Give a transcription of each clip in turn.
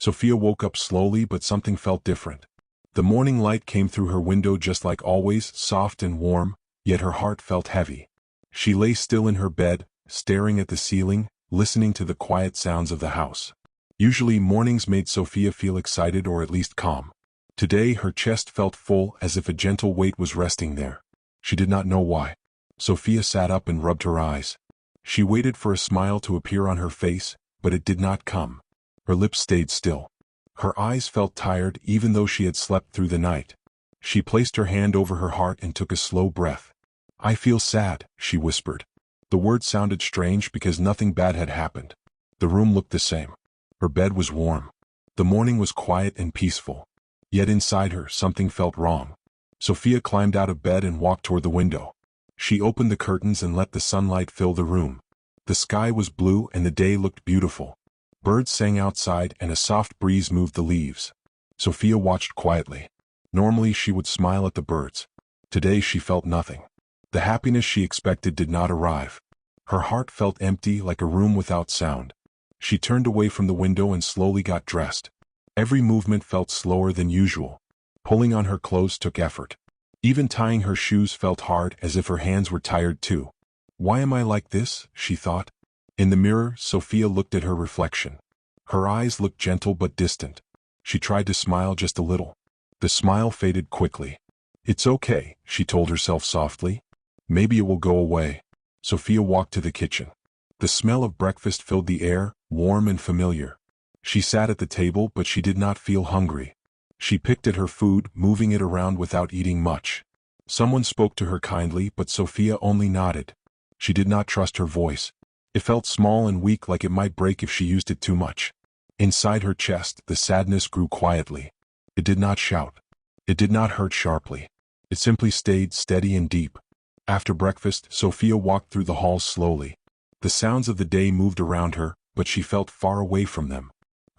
Sophia woke up slowly, but something felt different. The morning light came through her window just like always, soft and warm, yet her heart felt heavy. She lay still in her bed, staring at the ceiling, listening to the quiet sounds of the house. Usually mornings made Sophia feel excited or at least calm. Today her chest felt full, as if a gentle weight was resting there. She did not know why. Sophia sat up and rubbed her eyes. She waited for a smile to appear on her face, but it did not come. Her lips stayed still. Her eyes felt tired even though she had slept through the night. She placed her hand over her heart and took a slow breath. "I feel sad," she whispered. The word sounded strange because nothing bad had happened. The room looked the same. Her bed was warm. The morning was quiet and peaceful. Yet inside her something felt wrong. Sophia climbed out of bed and walked toward the window. She opened the curtains and let the sunlight fill the room. The sky was blue and the day looked beautiful. Birds sang outside and a soft breeze moved the leaves. Sophia watched quietly. Normally she would smile at the birds. Today she felt nothing. The happiness she expected did not arrive. Her heart felt empty, like a room without sound. She turned away from the window and slowly got dressed. Every movement felt slower than usual. Pulling on her clothes took effort. Even tying her shoes felt hard, as if her hands were tired too. "Why am I like this?" she thought. In the mirror, Sophia looked at her reflection. Her eyes looked gentle but distant. She tried to smile just a little. The smile faded quickly. "It's okay," she told herself softly. "Maybe it will go away." Sophia walked to the kitchen. The smell of breakfast filled the air, warm and familiar. She sat at the table, but she did not feel hungry. She picked at her food, moving it around without eating much. Someone spoke to her kindly, but Sophia only nodded. She did not trust her voice. It felt small and weak, like it might break if she used it too much. Inside her chest, the sadness grew quietly. It did not shout. It did not hurt sharply. It simply stayed steady and deep. After breakfast, Sophia walked through the halls slowly. The sounds of the day moved around her, but she felt far away from them.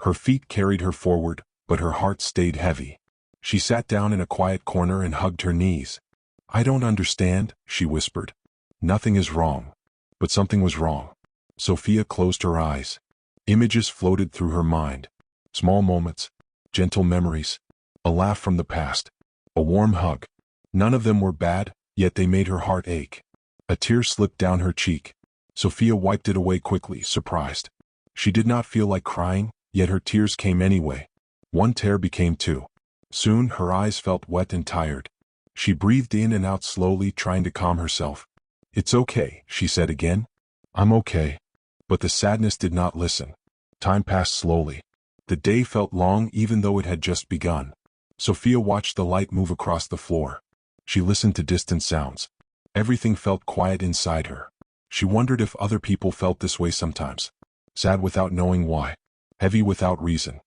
Her feet carried her forward, but her heart stayed heavy. She sat down in a quiet corner and hugged her knees. "I don't understand," she whispered. "Nothing is wrong." But something was wrong. Sophia closed her eyes. Images floated through her mind. Small moments, gentle memories, a laugh from the past, a warm hug. None of them were bad, yet they made her heart ache. A tear slipped down her cheek. Sophia wiped it away quickly, surprised. She did not feel like crying, yet her tears came anyway. One tear became two. Soon her eyes felt wet and tired. She breathed in and out slowly, trying to calm herself. "It's okay," she said again. "I'm okay." But the sadness did not listen. Time passed slowly. The day felt long even though it had just begun. Sophia watched the light move across the floor. She listened to distant sounds. Everything felt quiet inside her. She wondered if other people felt this way sometimes. Sad without knowing why. Heavy without reason.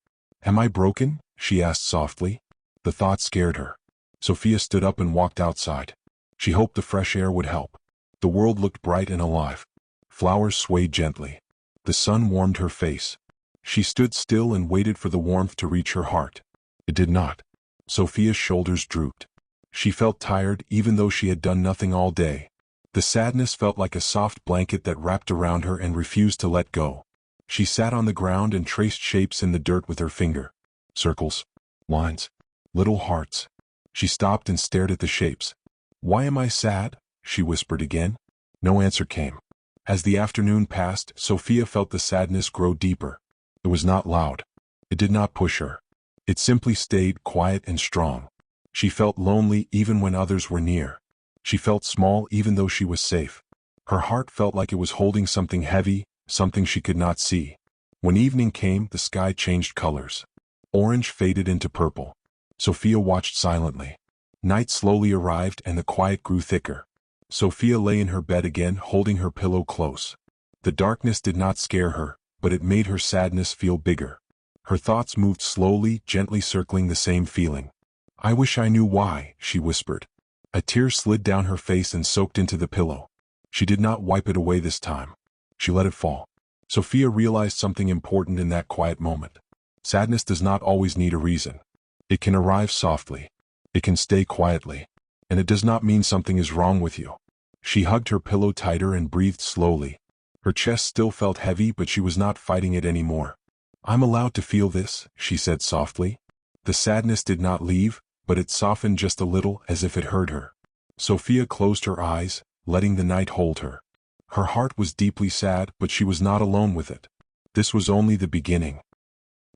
"Am I broken?" she asked softly. The thought scared her. Sophia stood up and walked outside. She hoped the fresh air would help. The world looked bright and alive. Flowers swayed gently. The sun warmed her face. She stood still and waited for the warmth to reach her heart. It did not. Sophia's shoulders drooped. She felt tired even though she had done nothing all day. The sadness felt like a soft blanket that wrapped around her and refused to let go. She sat on the ground and traced shapes in the dirt with her finger. Circles, lines, little hearts. She stopped and stared at the shapes. "Why am I sad?" she whispered again. No answer came. As the afternoon passed, Sophia felt the sadness grow deeper. It was not loud. It did not push her. It simply stayed quiet and strong. She felt lonely even when others were near. She felt small even though she was safe. Her heart felt like it was holding something heavy, something she could not see. When evening came, the sky changed colors. Orange faded into purple. Sophia watched silently. Night slowly arrived and the quiet grew thicker. Sophia lay in her bed again, holding her pillow close. The darkness did not scare her, but it made her sadness feel bigger. Her thoughts moved slowly, gently circling the same feeling. "I wish I knew why," she whispered. A tear slid down her face and soaked into the pillow. She did not wipe it away this time. She let it fall. Sophia realized something important in that quiet moment. Sadness does not always need a reason. It can arrive softly. It can stay quietly. And it does not mean something is wrong with you. She hugged her pillow tighter and breathed slowly. Her chest still felt heavy, but she was not fighting it anymore. I'm allowed to feel this, she said softly. The sadness did not leave, but it softened just a little as if it hurt her. Sophia closed her eyes, letting the night hold her. Her heart was deeply sad, but she was not alone with it. This was only the beginning.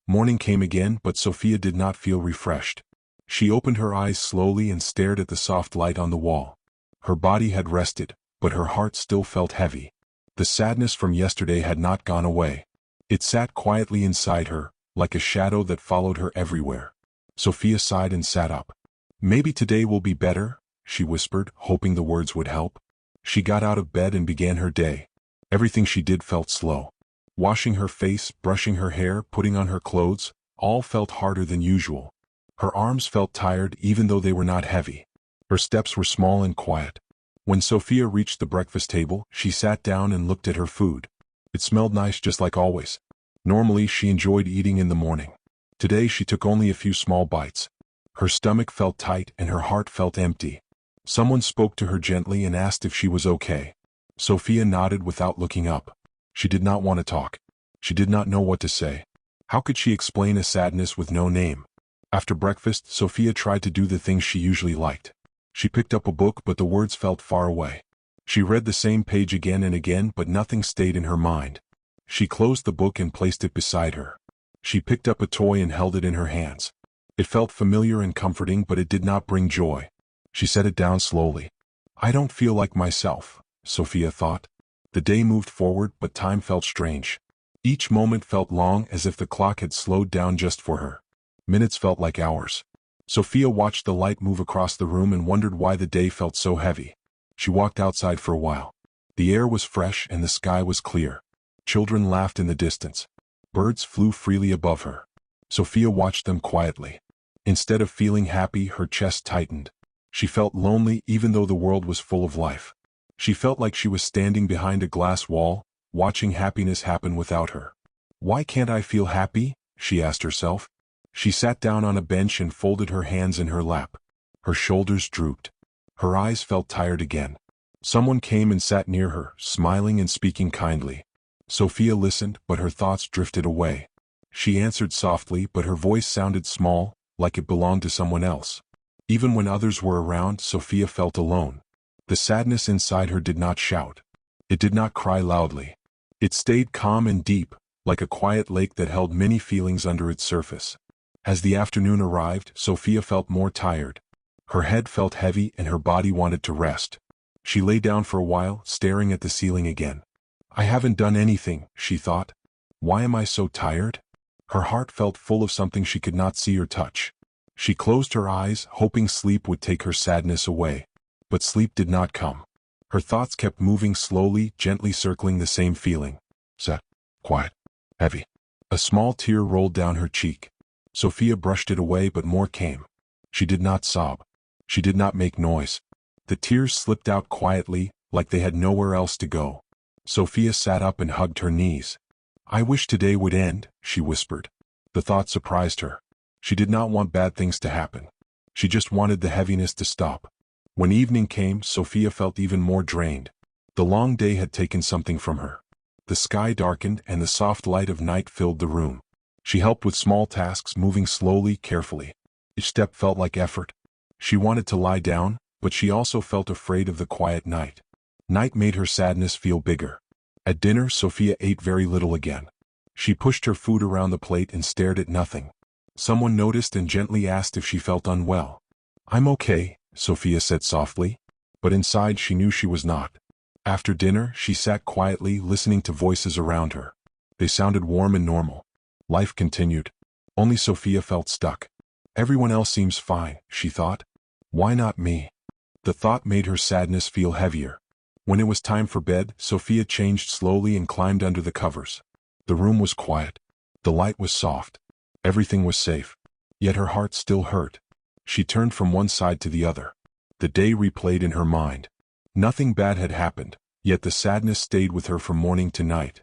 Morning came again, but Sophia did not feel refreshed. She opened her eyes slowly and stared at the soft light on the wall. Her body had rested, but her heart still felt heavy. The sadness from yesterday had not gone away. It sat quietly inside her, like a shadow that followed her everywhere. Sophia sighed and sat up. Maybe today will be better, she whispered, hoping the words would help. She got out of bed and began her day. Everything she did felt slow. Washing her face, brushing her hair, putting on her clothes, all felt harder than usual. Her arms felt tired even though they were not heavy. Her steps were small and quiet. When Sophia reached the breakfast table, she sat down and looked at her food. It smelled nice just like always. Normally she enjoyed eating in the morning. Today she took only a few small bites. Her stomach felt tight and her heart felt empty. Someone spoke to her gently and asked if she was okay. Sophia nodded without looking up. She did not want to talk. She did not know what to say. How could she explain a sadness with no name? After breakfast, Sophia tried to do the things she usually liked. She picked up a book, but the words felt far away. She read the same page again and again, but nothing stayed in her mind. She closed the book and placed it beside her. She picked up a toy and held it in her hands. It felt familiar and comforting, but it did not bring joy. She set it down slowly. I don't feel like myself, Sophia thought. The day moved forward, but time felt strange. Each moment felt long, as if the clock had slowed down just for her. Minutes felt like hours. Sophia watched the light move across the room and wondered why the day felt so heavy. She walked outside for a while. The air was fresh and the sky was clear. Children laughed in the distance. Birds flew freely above her. Sophia watched them quietly. Instead of feeling happy, her chest tightened. She felt lonely even though the world was full of life. She felt like she was standing behind a glass wall, watching happiness happen without her. Why can't I feel happy? She asked herself. She sat down on a bench and folded her hands in her lap. Her shoulders drooped. Her eyes felt tired again. Someone came and sat near her, smiling and speaking kindly. Sophia listened, but her thoughts drifted away. She answered softly, but her voice sounded small, like it belonged to someone else. Even when others were around, Sophia felt alone. The sadness inside her did not shout. It did not cry loudly. It stayed calm and deep, like a quiet lake that held many feelings under its surface. As the afternoon arrived, Sophia felt more tired. Her head felt heavy and her body wanted to rest. She lay down for a while, staring at the ceiling again. I haven't done anything, she thought. Why am I so tired? Her heart felt full of something she could not see or touch. She closed her eyes, hoping sleep would take her sadness away. But sleep did not come. Her thoughts kept moving slowly, gently circling the same feeling. Sad, quiet, heavy. A small tear rolled down her cheek. Sophia brushed it away, but more came. She did not sob. She did not make noise. The tears slipped out quietly, like they had nowhere else to go. Sophia sat up and hugged her knees. I wish today would end, she whispered. The thought surprised her. She did not want bad things to happen. She just wanted the heaviness to stop. When evening came, Sophia felt even more drained. The long day had taken something from her. The sky darkened and the soft light of night filled the room. She helped with small tasks, moving slowly, carefully. Each step felt like effort. She wanted to lie down, but she also felt afraid of the quiet night. Night made her sadness feel bigger. At dinner, Sophia ate very little again. She pushed her food around the plate and stared at nothing. Someone noticed and gently asked if she felt unwell. I'm okay, Sophia said softly. But inside she knew she was not. After dinner, she sat quietly, listening to voices around her. They sounded warm and normal. Life continued. Only Sophia felt stuck. Everyone else seems fine, she thought. Why not me? The thought made her sadness feel heavier. When it was time for bed, Sophia changed slowly and climbed under the covers. The room was quiet. The light was soft. Everything was safe. Yet her heart still hurt. She turned from one side to the other. The day replayed in her mind. Nothing bad had happened, yet the sadness stayed with her from morning to night.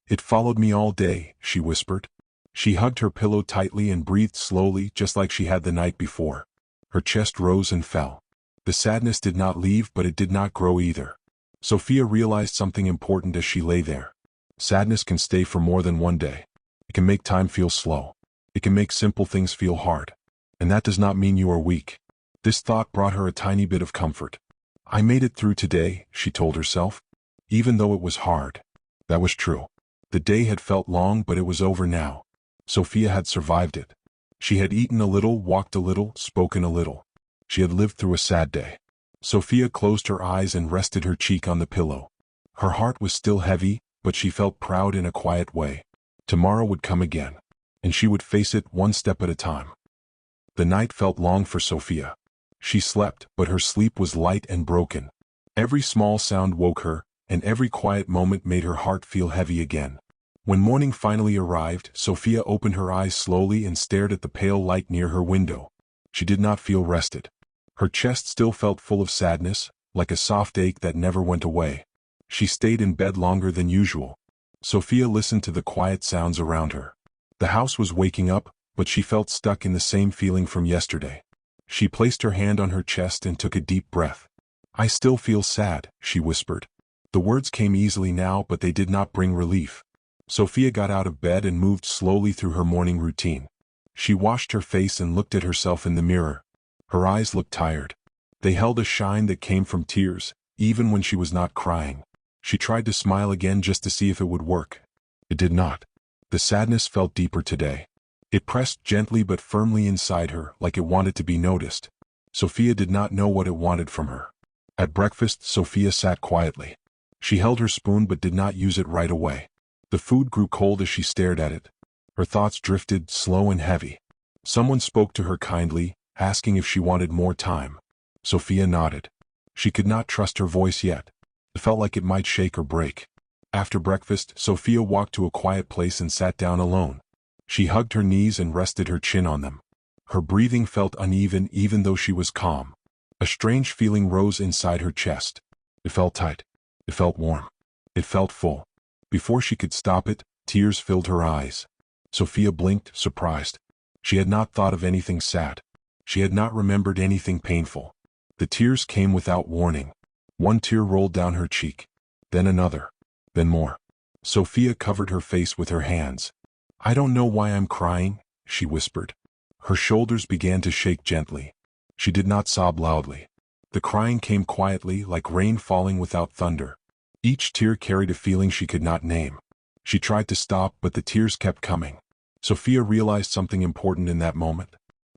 It followed me all day, she whispered. She hugged her pillow tightly and breathed slowly, just like she had the night before. Her chest rose and fell. The sadness did not leave, but it did not grow either. Sophia realized something important as she lay there. Sadness can stay for more than one day. It can make time feel slow. It can make simple things feel hard. And that does not mean you are weak. This thought brought her a tiny bit of comfort. I made it through today, she told herself. Even though it was hard. That was true. The day had felt long, but it was over now. Sophia had survived it. She had eaten a little, walked a little, spoken a little. She had lived through a sad day. Sophia closed her eyes and rested her cheek on the pillow. Her heart was still heavy, but she felt proud in a quiet way. Tomorrow would come again, and she would face it one step at a time. The night felt long for Sophia. She slept, but her sleep was light and broken. Every small sound woke her, and every quiet moment made her heart feel heavy again. When morning finally arrived, Sophia opened her eyes slowly and stared at the pale light near her window. She did not feel rested. Her chest still felt full of sadness, like a soft ache that never went away. She stayed in bed longer than usual. Sophia listened to the quiet sounds around her. The house was waking up, but she felt stuck in the same feeling from yesterday. She placed her hand on her chest and took a deep breath. I still feel sad, she whispered. The words came easily now, but they did not bring relief. Sophia got out of bed and moved slowly through her morning routine. She washed her face and looked at herself in the mirror. Her eyes looked tired. They held a shine that came from tears, even when she was not crying. She tried to smile again just to see if it would work. It did not. The sadness felt deeper today. It pressed gently but firmly inside her, like it wanted to be noticed. Sophia did not know what it wanted from her. At breakfast, Sophia sat quietly. She held her spoon but did not use it right away. The food grew cold as she stared at it. Her thoughts drifted, slow and heavy. Someone spoke to her kindly, asking if she wanted more time. Sophia nodded. She could not trust her voice yet. It felt like it might shake or break. After breakfast, Sophia walked to a quiet place and sat down alone. She hugged her knees and rested her chin on them. Her breathing felt uneven even though she was calm. A strange feeling rose inside her chest. It felt tight. It felt warm. It felt full. Before she could stop it, tears filled her eyes. Sophia blinked, surprised. She had not thought of anything sad. She had not remembered anything painful. The tears came without warning. One tear rolled down her cheek. Then another. Then more. Sophia covered her face with her hands. I don't know why I'm crying, she whispered. Her shoulders began to shake gently. She did not sob loudly. The crying came quietly, like rain falling without thunder. Each tear carried a feeling she could not name. She tried to stop, but the tears kept coming. Sophia realized something important in that moment.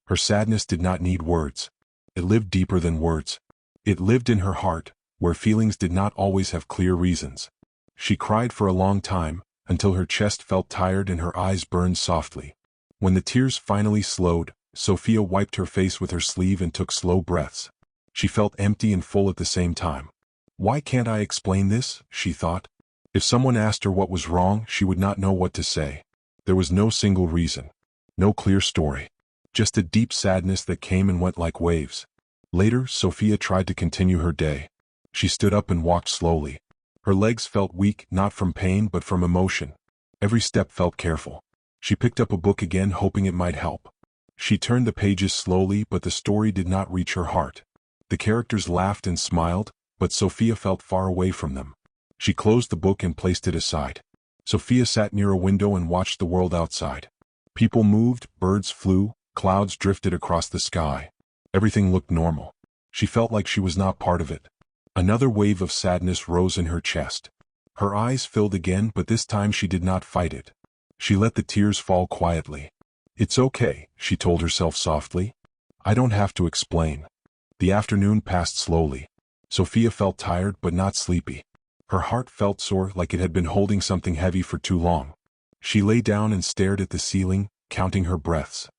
Her sadness did not need words. It lived deeper than words. It lived in her heart, where feelings did not always have clear reasons. She cried for a long time, until her chest felt tired and her eyes burned softly. When the tears finally slowed, Sophia wiped her face with her sleeve and took slow breaths. She felt empty and full at the same time. Why can't I explain this? She thought. If someone asked her what was wrong, she would not know what to say. There was no single reason. No clear story. Just a deep sadness that came and went like waves. Later, Sophia tried to continue her day. She stood up and walked slowly. Her legs felt weak, not from pain but from emotion. Every step felt careful. She picked up a book again, hoping it might help. She turned the pages slowly, but the story did not reach her heart. The characters laughed and smiled, but Sophia felt far away from them. She closed the book and placed it aside. Sophia sat near a window and watched the world outside. People moved, birds flew, clouds drifted across the sky. Everything looked normal. She felt like she was not part of it. Another wave of sadness rose in her chest. Her eyes filled again, but this time she did not fight it. She let the tears fall quietly. It's okay, she told herself softly. I don't have to explain. The afternoon passed slowly. Sophia felt tired but not sleepy. Her heart felt sore, like it had been holding something heavy for too long. She lay down and stared at the ceiling, counting her breaths.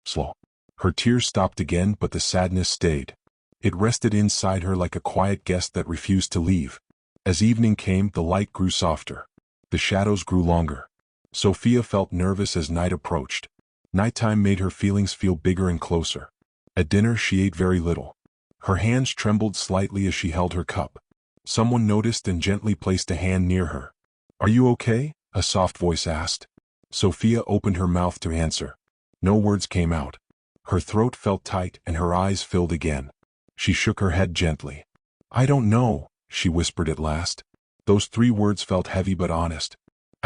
Slow. Her tears stopped again, but the sadness stayed. It rested inside her like a quiet guest that refused to leave. As evening came, the light grew softer. The shadows grew longer. Sophia felt nervous as night approached. Nighttime made her feelings feel bigger and closer. At dinner, she ate very little. Her hands trembled slightly as she held her cup. Someone noticed and gently placed a hand near her. Are you okay? A soft voice asked. Sophia opened her mouth to answer. No words came out. Her throat felt tight and her eyes filled again. She shook her head gently. I don't know, she whispered at last. Those 3 words felt heavy but honest.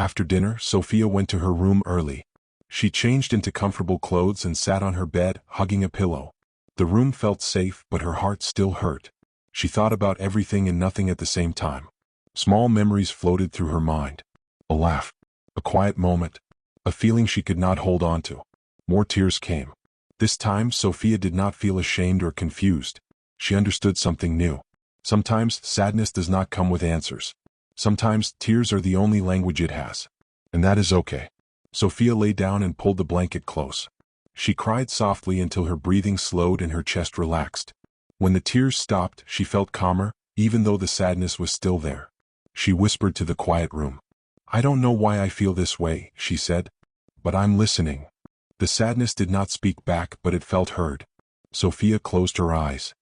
After dinner, Sophia went to her room early. She changed into comfortable clothes and sat on her bed, hugging a pillow. The room felt safe, but her heart still hurt. She thought about everything and nothing at the same time. Small memories floated through her mind. A laugh, a quiet moment, a feeling she could not hold on to. More tears came. This time, Sophia did not feel ashamed or confused. She understood something new. Sometimes sadness does not come with answers. Sometimes tears are the only language it has. And that is okay. Sophia lay down and pulled the blanket close. She cried softly until her breathing slowed and her chest relaxed. When the tears stopped, she felt calmer, even though the sadness was still there. She whispered to the quiet room. "I don't know why I feel this way," she said, "but I'm listening." The sadness did not speak back, but it felt heard. Sophia closed her eyes.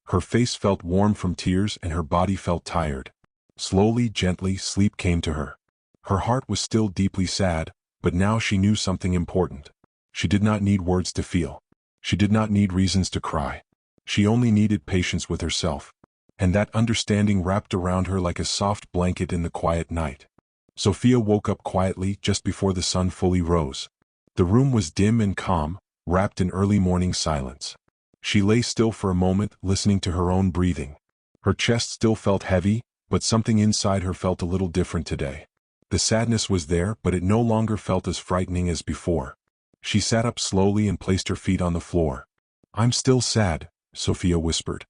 Her face felt warm from tears and her body felt tired. Slowly, gently, sleep came to her. Her heart was still deeply sad, but now she knew something important. She did not need words to feel. She did not need reasons to cry. She only needed patience with herself. And that understanding wrapped around her like a soft blanket in the quiet night. Sophia woke up quietly just before the sun fully rose. The room was dim and calm, wrapped in early morning silence. She lay still for a moment, listening to her own breathing. Her chest still felt heavy, but something inside her felt a little different today. The sadness was there, but it no longer felt as frightening as before. She sat up slowly and placed her feet on the floor. "I'm still sad," Sophia whispered.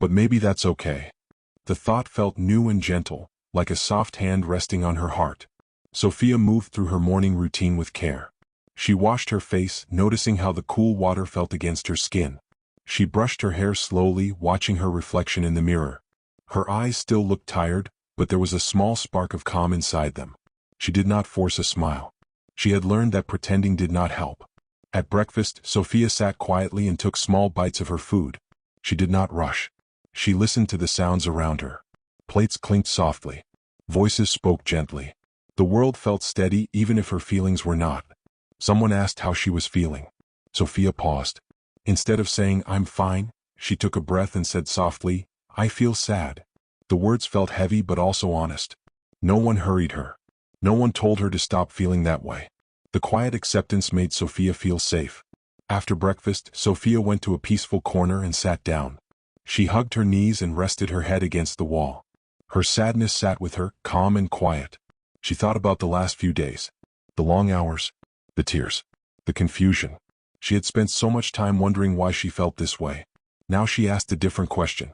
"But maybe that's okay." The thought felt new and gentle, like a soft hand resting on her heart. Sophia moved through her morning routine with care. She washed her face, noticing how the cool water felt against her skin. She brushed her hair slowly, watching her reflection in the mirror. Her eyes still looked tired, but there was a small spark of calm inside them. She did not force a smile. She had learned that pretending did not help. At breakfast, Sophia sat quietly and took small bites of her food. She did not rush. She listened to the sounds around her. Plates clinked softly. Voices spoke gently. The world felt steady even if her feelings were not. Someone asked how she was feeling. Sophia paused. Instead of saying, "I'm fine," she took a breath and said softly, "I feel sad." The words felt heavy but also honest. No one hurried her. No one told her to stop feeling that way. The quiet acceptance made Sophia feel safe. After breakfast, Sophia went to a peaceful corner and sat down. She hugged her knees and rested her head against the wall. Her sadness sat with her, calm and quiet. She thought about the last few days. The long hours. The tears. The confusion. She had spent so much time wondering why she felt this way. Now she asked a different question.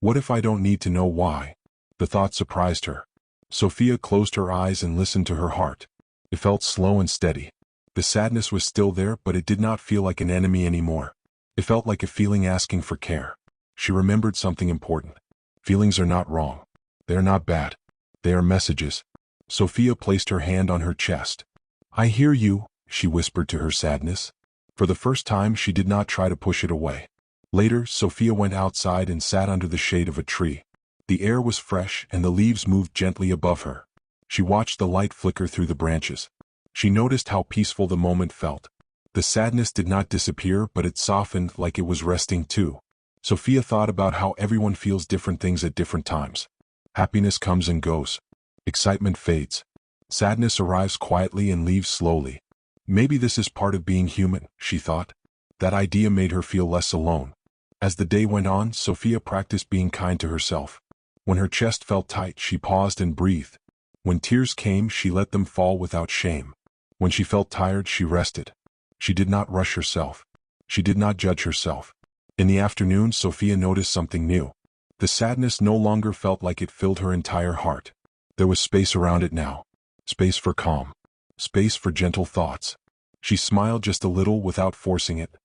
What if I don't need to know why? The thought surprised her. Sophia closed her eyes and listened to her heart. It felt slow and steady. The sadness was still there, but it did not feel like an enemy anymore. It felt like a feeling asking for care. She remembered something important. Feelings are not wrong. They are not bad. They are messages. Sophia placed her hand on her chest. "I hear you," she whispered to her sadness. For the first time, she did not try to push it away. Later, Sophia went outside and sat under the shade of a tree. The air was fresh and the leaves moved gently above her. She watched the light flicker through the branches. She noticed how peaceful the moment felt. The sadness did not disappear, but it softened like it was resting too. Sophia thought about how everyone feels different things at different times. Happiness comes and goes. Excitement fades. Sadness arrives quietly and leaves slowly. Maybe this is part of being human, she thought. That idea made her feel less alone. As the day went on, Sophia practiced being kind to herself. When her chest felt tight, she paused and breathed. When tears came, she let them fall without shame. When she felt tired, she rested. She did not rush herself. She did not judge herself. In the afternoon, Sophia noticed something new. The sadness no longer felt like it filled her entire heart. There was space around it now. Space for calm. Space for gentle thoughts. She smiled just a little without forcing it.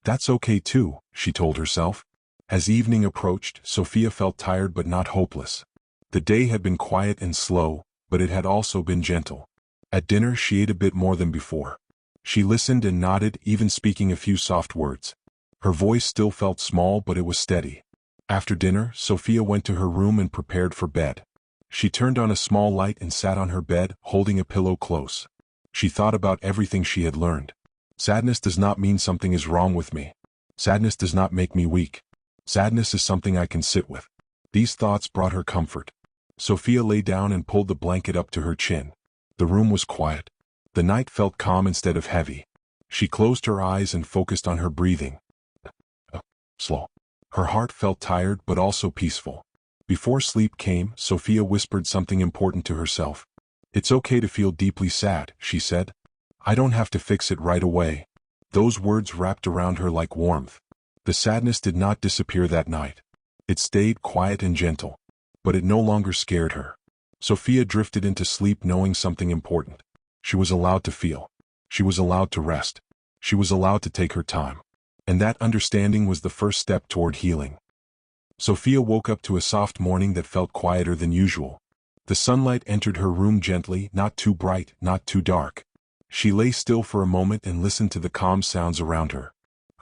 That's okay too, she told herself. As evening approached, Sophia felt tired but not hopeless. The day had been quiet and slow, but it had also been gentle. At dinner, she ate a bit more than before. She listened and nodded, even speaking a few soft words. Her voice still felt small, but it was steady. After dinner, Sophia went to her room and prepared for bed. She turned on a small light and sat on her bed, holding a pillow close. She thought about everything she had learned. Sadness does not mean something is wrong with me. Sadness does not make me weak. Sadness is something I can sit with. These thoughts brought her comfort. Sophia lay down and pulled the blanket up to her chin. The room was quiet. The night felt calm instead of heavy. She closed her eyes and focused on her breathing. Slow. Her heart felt tired but also peaceful. Before sleep came, Sophia whispered something important to herself. "It's okay to feel deeply sad," she said. "I don't have to fix it right away." Those words wrapped around her like warmth. The sadness did not disappear that night. It stayed quiet and gentle. But it no longer scared her. Sophia drifted into sleep knowing something important. She was allowed to feel. She was allowed to rest. She was allowed to take her time. And that understanding was the first step toward healing. Sophia woke up to a soft morning that felt quieter than usual. The sunlight entered her room gently, not too bright, not too dark. She lay still for a moment and listened to the calm sounds around her.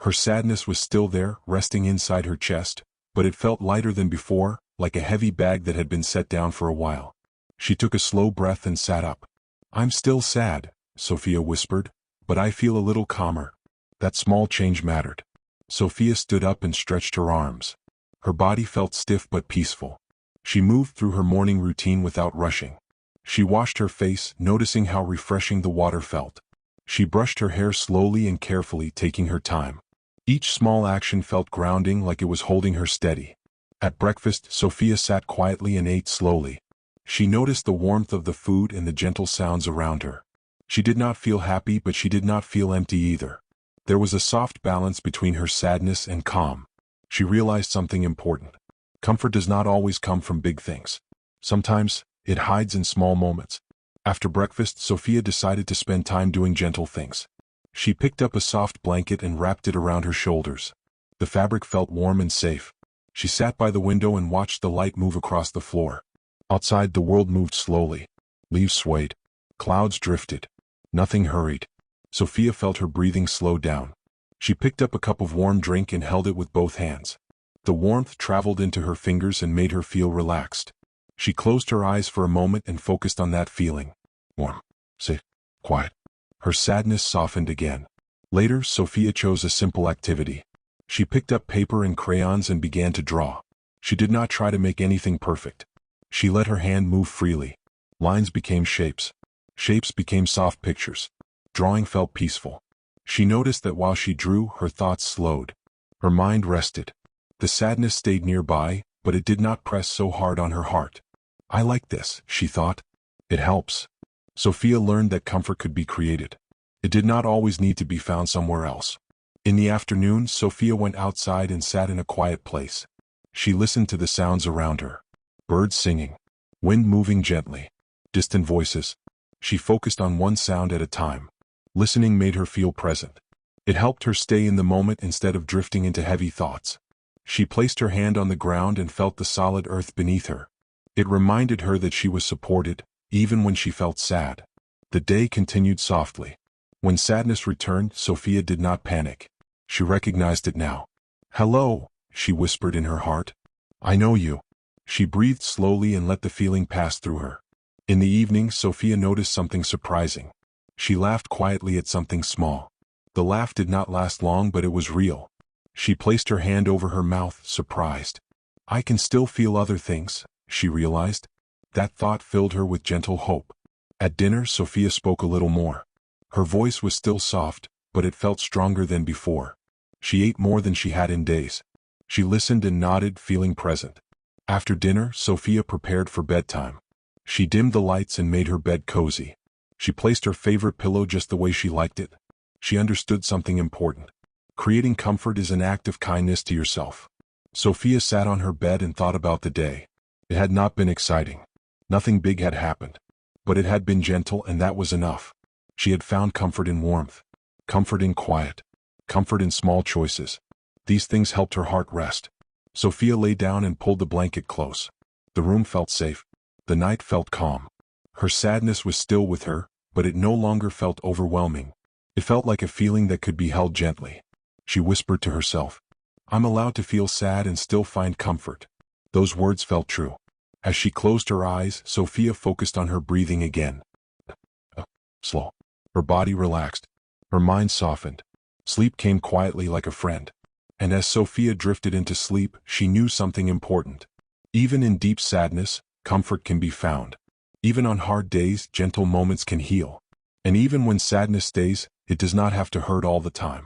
Her sadness was still there, resting inside her chest, but it felt lighter than before, like a heavy bag that had been set down for a while. She took a slow breath and sat up. "I'm still sad," Sophia whispered, "but I feel a little calmer." That small change mattered. Sophia stood up and stretched her arms. Her body felt stiff but peaceful. She moved through her morning routine without rushing. She washed her face, noticing how refreshing the water felt. She brushed her hair slowly and carefully, taking her time. Each small action felt grounding, like it was holding her steady. At breakfast, Sophia sat quietly and ate slowly. She noticed the warmth of the food and the gentle sounds around her. She did not feel happy, but she did not feel empty either. There was a soft balance between her sadness and calm. She realized something important. Comfort does not always come from big things. Sometimes, it hides in small moments. After breakfast, Sophia decided to spend time doing gentle things. She picked up a soft blanket and wrapped it around her shoulders. The fabric felt warm and safe. She sat by the window and watched the light move across the floor. Outside, the world moved slowly. Leaves swayed. Clouds drifted. Nothing hurried. Sophia felt her breathing slow down. She picked up a cup of warm drink and held it with both hands. The warmth traveled into her fingers and made her feel relaxed. She closed her eyes for a moment and focused on that feeling. Warm, safe, quiet. Her sadness softened again. Later, Sophia chose a simple activity. She picked up paper and crayons and began to draw. She did not try to make anything perfect. She let her hand move freely. Lines became shapes. Shapes became soft pictures. Drawing felt peaceful. She noticed that while she drew, her thoughts slowed. Her mind rested. The sadness stayed nearby, but it did not press so hard on her heart. "I like this," she thought. "It helps." Sophia learned that comfort could be created. It did not always need to be found somewhere else. In the afternoon, Sophia went outside and sat in a quiet place. She listened to the sounds around her. Birds singing. Wind moving gently. Distant voices. She focused on one sound at a time. Listening made her feel present. It helped her stay in the moment instead of drifting into heavy thoughts. She placed her hand on the ground and felt the solid earth beneath her. It reminded her that she was supported, even when she felt sad. The day continued softly. When sadness returned, Sophia did not panic. She recognized it now. "Hello," she whispered in her heart. "I know you." She breathed slowly and let the feeling pass through her. In the evening, Sophia noticed something surprising. She laughed quietly at something small. The laugh did not last long, but it was real. She placed her hand over her mouth, surprised. "I can still feel other things," she realized. That thought filled her with gentle hope. At dinner, Sophia spoke a little more. Her voice was still soft, but it felt stronger than before. She ate more than she had in days. She listened and nodded, feeling present. After dinner, Sophia prepared for bedtime. She dimmed the lights and made her bed cozy. She placed her favorite pillow just the way she liked it. She understood something important. Creating comfort is an act of kindness to yourself. Sophia sat on her bed and thought about the day. It had not been exciting. Nothing big had happened. But it had been gentle, and that was enough. She had found comfort in warmth. Comfort in quiet. Comfort in small choices. These things helped her heart rest. Sophia lay down and pulled the blanket close. The room felt safe. The night felt calm. Her sadness was still with her, but it no longer felt overwhelming. It felt like a feeling that could be held gently. She whispered to herself, "I'm allowed to feel sad and still find comfort." Those words felt true. As she closed her eyes, Sophia focused on her breathing again. Slow. Her body relaxed. Her mind softened. Sleep came quietly like a friend. And as Sophia drifted into sleep, she knew something important. Even in deep sadness, comfort can be found. Even on hard days, gentle moments can heal. And even when sadness stays, it does not have to hurt all the time.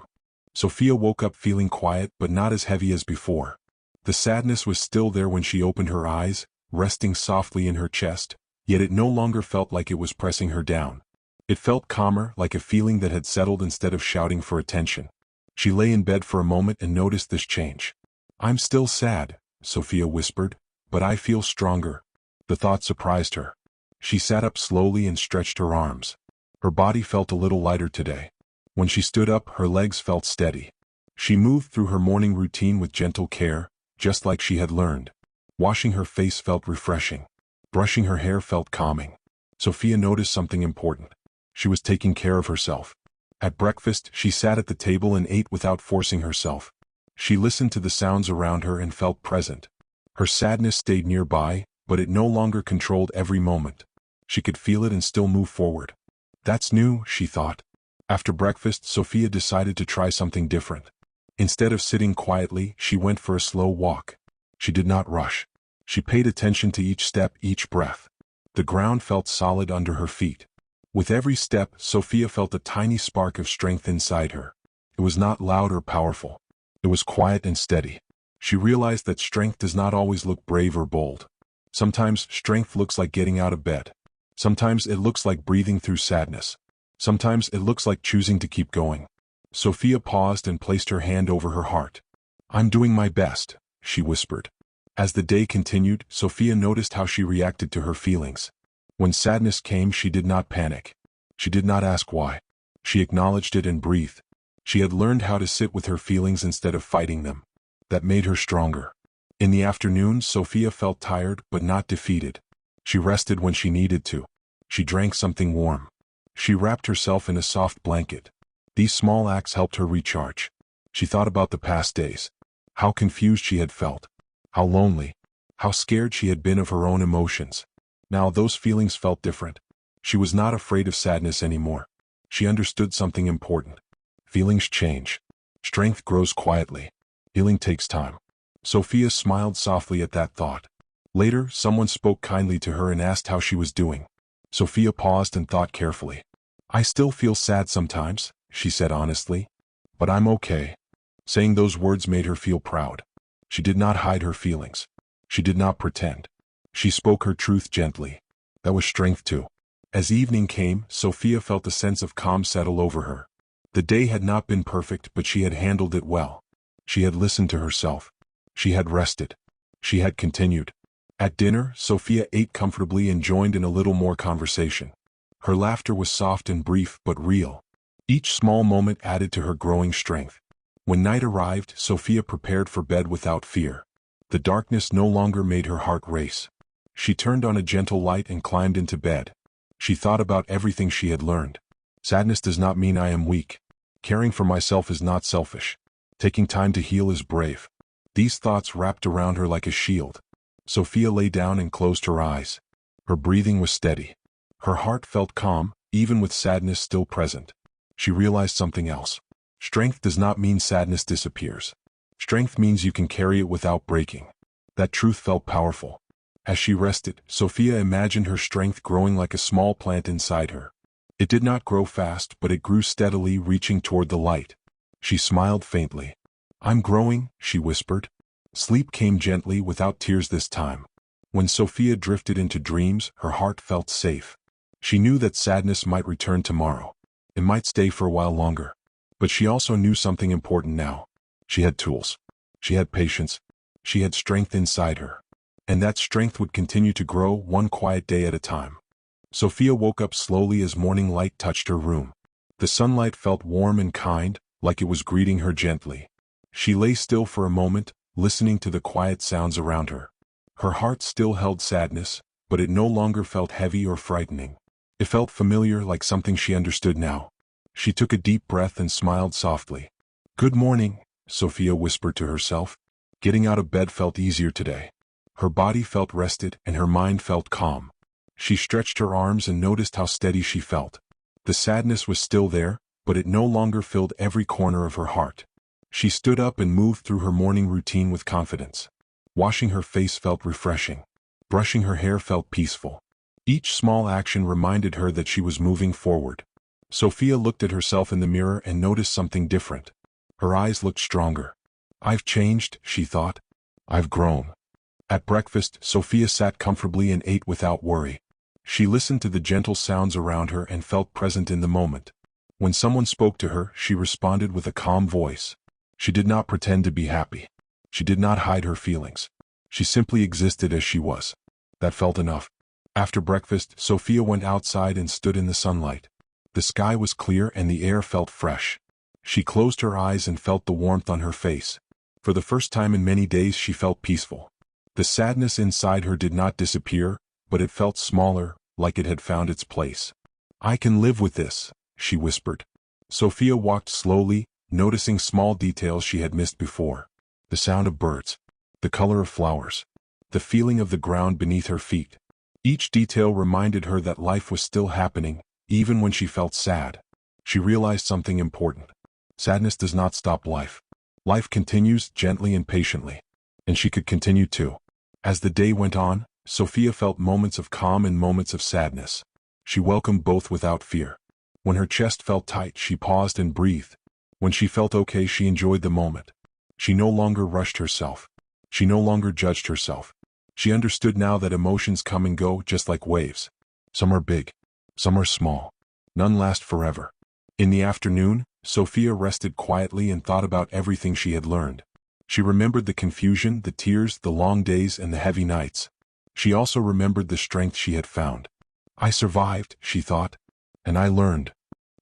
Sophia woke up feeling quiet but not as heavy as before. The sadness was still there when she opened her eyes, resting softly in her chest, yet it no longer felt like it was pressing her down. It felt calmer, like a feeling that had settled instead of shouting for attention. She lay in bed for a moment and noticed this change. "I'm still sad," Sophia whispered, "but I feel stronger." The thought surprised her. She sat up slowly and stretched her arms. Her body felt a little lighter today. When she stood up, her legs felt steady. She moved through her morning routine with gentle care, just like she had learned. Washing her face felt refreshing. Brushing her hair felt calming. Sophia noticed something important. She was taking care of herself. At breakfast, she sat at the table and ate without forcing herself. She listened to the sounds around her and felt present. Her sadness stayed nearby, but it no longer controlled every moment. She could feel it and still move forward. That's new, she thought. After breakfast, Sophia decided to try something different. Instead of sitting quietly, she went for a slow walk. She did not rush. She paid attention to each step, each breath. The ground felt solid under her feet. With every step, Sophia felt a tiny spark of strength inside her. It was not loud or powerful. It was quiet and steady. She realized that strength does not always look brave or bold. Sometimes strength looks like getting out of bed. Sometimes it looks like breathing through sadness. Sometimes it looks like choosing to keep going. Sophia paused and placed her hand over her heart. "I'm doing my best," she whispered. As the day continued, Sophia noticed how she reacted to her feelings. When sadness came, she did not panic. She did not ask why. She acknowledged it and breathed. She had learned how to sit with her feelings instead of fighting them. That made her stronger. In the afternoon, Sophia felt tired but not defeated. She rested when she needed to. She drank something warm. She wrapped herself in a soft blanket. These small acts helped her recharge. She thought about the past days. How confused she had felt. How lonely. How scared she had been of her own emotions. Now those feelings felt different. She was not afraid of sadness anymore. She understood something important. Feelings change. Strength grows quietly. Healing takes time. Sophia smiled softly at that thought. Later, someone spoke kindly to her and asked how she was doing. Sophia paused and thought carefully. "I still feel sad sometimes," she said honestly. "But I'm okay." Saying those words made her feel proud. She did not hide her feelings. She did not pretend. She spoke her truth gently. That was strength too. As evening came, Sophia felt a sense of calm settle over her. The day had not been perfect, but she had handled it well. She had listened to herself. She had rested. She had continued. At dinner, Sophia ate comfortably and joined in a little more conversation. Her laughter was soft and brief but real. Each small moment added to her growing strength. When night arrived, Sophia prepared for bed without fear. The darkness no longer made her heart race. She turned on a gentle light and climbed into bed. She thought about everything she had learned. Sadness does not mean I am weak. Caring for myself is not selfish. Taking time to heal is brave. These thoughts wrapped around her like a shield. Sophia lay down and closed her eyes. Her breathing was steady. Her heart felt calm, even with sadness still present. She realized something else. Strength does not mean sadness disappears. Strength means you can carry it without breaking. That truth felt powerful. As she rested, Sophia imagined her strength growing like a small plant inside her. It did not grow fast, but it grew steadily, reaching toward the light. She smiled faintly. "I'm growing," she whispered. Sleep came gently, without tears this time. When Sophia drifted into dreams, her heart felt safe. She knew that sadness might return tomorrow. It might stay for a while longer. But she also knew something important now. She had tools. She had patience. She had strength inside her. And that strength would continue to grow, one quiet day at a time. Sophia woke up slowly as morning light touched her room. The sunlight felt warm and kind, like it was greeting her gently. She lay still for a moment, listening to the quiet sounds around her. Her heart still held sadness, but it no longer felt heavy or frightening. It felt familiar, like something she understood now. She took a deep breath and smiled softly. "Good morning," Sophia whispered to herself. Getting out of bed felt easier today. Her body felt rested and her mind felt calm. She stretched her arms and noticed how steady she felt. The sadness was still there, but it no longer filled every corner of her heart. She stood up and moved through her morning routine with confidence. Washing her face felt refreshing. Brushing her hair felt peaceful. Each small action reminded her that she was moving forward. Sophia looked at herself in the mirror and noticed something different. Her eyes looked stronger. I've changed, she thought. I've grown. At breakfast, Sophia sat comfortably and ate without worry. She listened to the gentle sounds around her and felt present in the moment. When someone spoke to her, she responded with a calm voice. She did not pretend to be happy. She did not hide her feelings. She simply existed as she was. That felt enough. After breakfast, Sophia went outside and stood in the sunlight. The sky was clear and the air felt fresh. She closed her eyes and felt the warmth on her face. For the first time in many days she felt peaceful. The sadness inside her did not disappear, but it felt smaller, like it had found its place. I can live with this, she whispered. Sophia walked slowly, noticing small details she had missed before. The sound of birds. The color of flowers. The feeling of the ground beneath her feet. Each detail reminded her that life was still happening, even when she felt sad. She realized something important. Sadness does not stop life. Life continues gently and patiently. And she could continue too. As the day went on, Sophia felt moments of calm and moments of sadness. She welcomed both without fear. When her chest felt tight, she paused and breathed. When she felt okay, she enjoyed the moment. She no longer rushed herself. She no longer judged herself. She understood now that emotions come and go just like waves. Some are big. Some are small. None last forever. In the afternoon, Sophia rested quietly and thought about everything she had learned. She remembered the confusion, the tears, the long days, and the heavy nights. She also remembered the strength she had found. I survived, she thought. And I learned.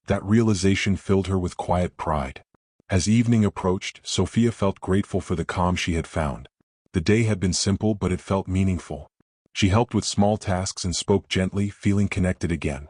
That realization filled her with quiet pride. As evening approached, Sophia felt grateful for the calm she had found. The day had been simple, but it felt meaningful. She helped with small tasks and spoke gently, feeling connected again.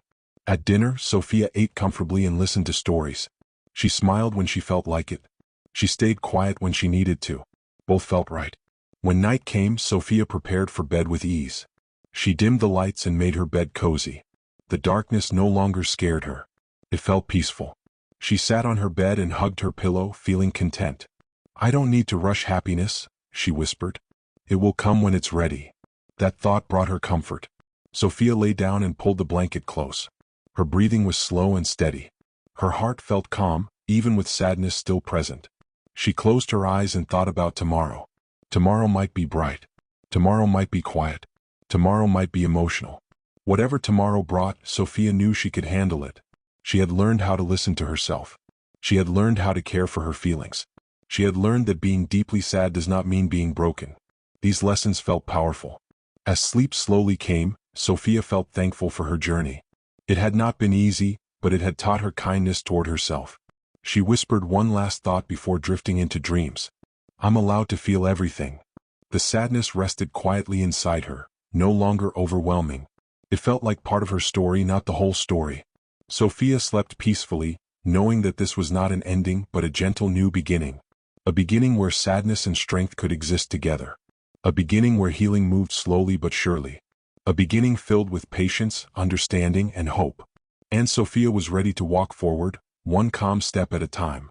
At dinner, Sophia ate comfortably and listened to stories. She smiled when she felt like it. She stayed quiet when she needed to. Both felt right. When night came, Sophia prepared for bed with ease. She dimmed the lights and made her bed cozy. The darkness no longer scared her. It felt peaceful. She sat on her bed and hugged her pillow, feeling content. I don't need to rush happiness, she whispered. It will come when it's ready. That thought brought her comfort. Sophia lay down and pulled the blanket close. Her breathing was slow and steady. Her heart felt calm, even with sadness still present. She closed her eyes and thought about tomorrow. Tomorrow might be bright. Tomorrow might be quiet. Tomorrow might be emotional. Whatever tomorrow brought, Sophia knew she could handle it. She had learned how to listen to herself. She had learned how to care for her feelings. She had learned that being deeply sad does not mean being broken. These lessons felt powerful. As sleep slowly came, Sophia felt thankful for her journey. It had not been easy, but it had taught her kindness toward herself. She whispered one last thought before drifting into dreams. I'm allowed to feel everything. The sadness rested quietly inside her, no longer overwhelming. It felt like part of her story, not the whole story. Sophia slept peacefully, knowing that this was not an ending but a gentle new beginning. A beginning where sadness and strength could exist together. A beginning where healing moved slowly but surely. A beginning filled with patience, understanding, and hope. And Sophia was ready to walk forward, one calm step at a time.